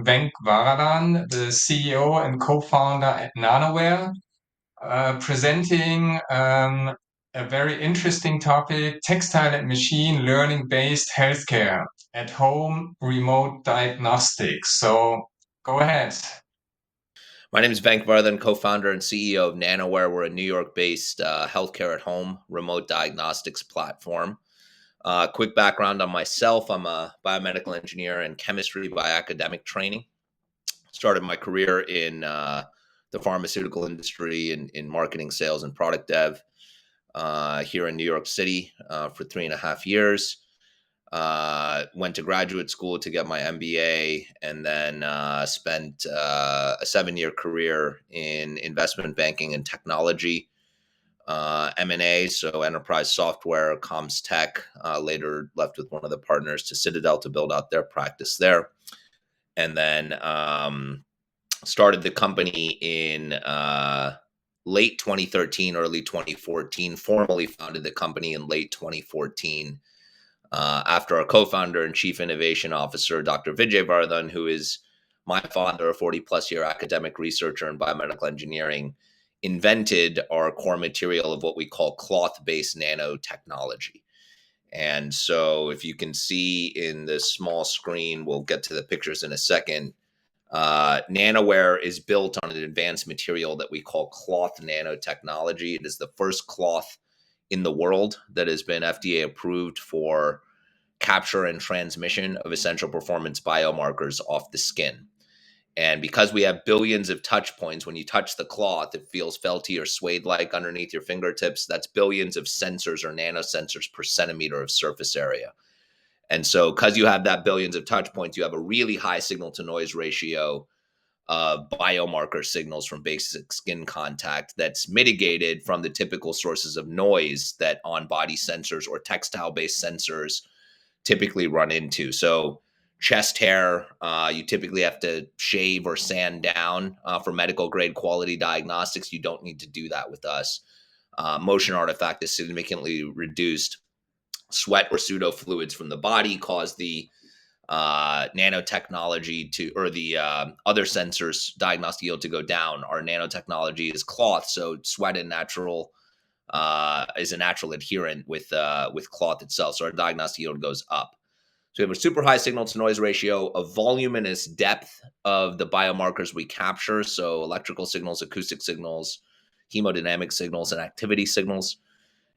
Venk Varadan, the CEO and co-founder at Nanowear, presenting a very interesting topic, textile and machine learning-based healthcare at home remote diagnostics. So go ahead. My name is Venk Varadan, co-founder and CEO of Nanowear. We're a New York-based healthcare at home remote diagnostics platform. Quick background on myself. I'm a biomedical engineer and chemistry by academic training. Started my career in the pharmaceutical industry in marketing, sales, and product dev here in New York City for 3.5 years. Went to graduate school to get my MBA, and then spent a 7-year career in investment banking and technology, M&A, so enterprise software, comms tech. Later left with one of the partners to Citadel to build out their practice there, and then started the company in late 2013, early 2014. Formally founded the company in late 2014 after our co-founder and chief innovation officer, Dr. Vijay Varadan, who is my father, a 40-plus year academic researcher in biomedical engineering, invented our core material of what we call cloth-based nanotechnology. And so if you can see in this small screen, we'll get to the pictures in a second, Nanowear is built on an advanced material that we call cloth nanotechnology. It is the first cloth in the world that has been FDA approved for capture and transmission of essential performance biomarkers off the skin. And because we have billions of touch points, when you touch the cloth, it feels felty or suede-like underneath your fingertips. That's billions of sensors or nanosensors per centimeter of surface area. And so because you have that billions of touch points, you have a really high signal to noise ratio of biomarker signals from basic skin contact that's mitigated from the typical sources of noise that on-body sensors or textile-based sensors typically run into. So chest hair, you typically have to shave or sand down for medical grade quality diagnostics. You don't need to do that with us. Motion artifact is significantly reduced. Sweat or pseudo fluids from the body cause the nanotechnology to, or the other sensors diagnostic yield to go down. Our nanotechnology is cloth, so sweat and natural is a natural adherent with cloth itself. So our diagnostic yield goes up. So we have a super high signal to noise ratio, a voluminous depth of the biomarkers we capture. So electrical signals, acoustic signals, hemodynamic signals, and activity signals.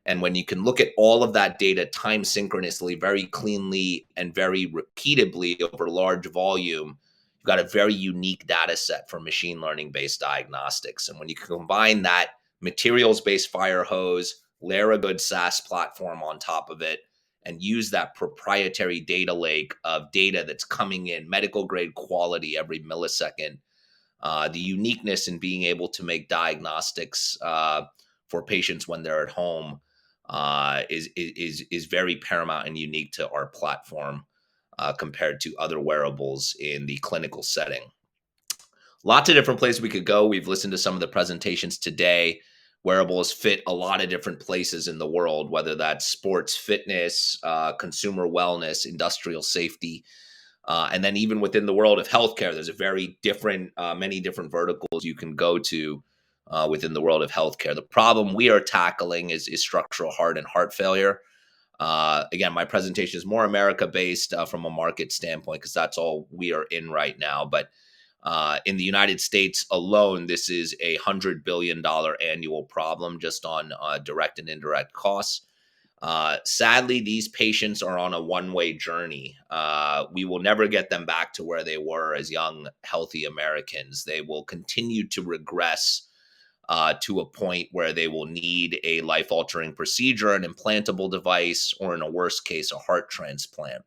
And when you can look at all of that data time synchronously, very cleanly, and very repeatably over large volume, you've got a very unique data set for machine learning based diagnostics. And when you combine that materials based fire hose, layer a good SaaS platform on top of it, and use that proprietary data lake of data that's coming in medical grade quality every millisecond, the uniqueness in being able to make diagnostics for patients when they're at home is very paramount and unique to our platform compared to other wearables in the clinical setting. Lots of different places we could go. We've listened to some of the presentations today. Wearables fit a lot of different places in the world, whether that's sports, fitness, consumer wellness, industrial safety. And then even within the world of healthcare, there's a very different, many different verticals you can go to within the world of healthcare. The problem we are tackling is structural heart and heart failure. Again, my presentation is more America-based from a market standpoint because that's all we are in right now. But in the United States alone, this is a $100 billion annual problem just on direct and indirect costs. Sadly, these patients are on a one-way journey. We will never get them back to where they were as young, healthy Americans. They will continue to regress to a point where they will need a life-altering procedure, an implantable device, or in a worst case, a heart transplant.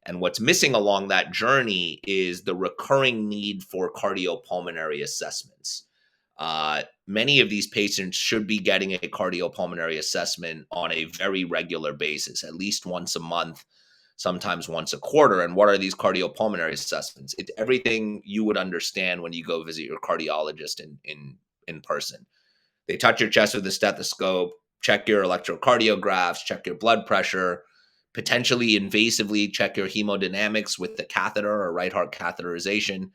And what's missing along that journey is the recurring need for cardiopulmonary assessments. Many of these patients should be getting a cardiopulmonary assessment on a very regular basis, at least once a month, sometimes once a quarter. And what are these cardiopulmonary assessments? It's everything you would understand when you go visit your cardiologist in person. They touch your chest with a stethoscope, check your electrocardiographs, check your blood pressure, potentially invasively check your hemodynamics with the catheter or right heart catheterization,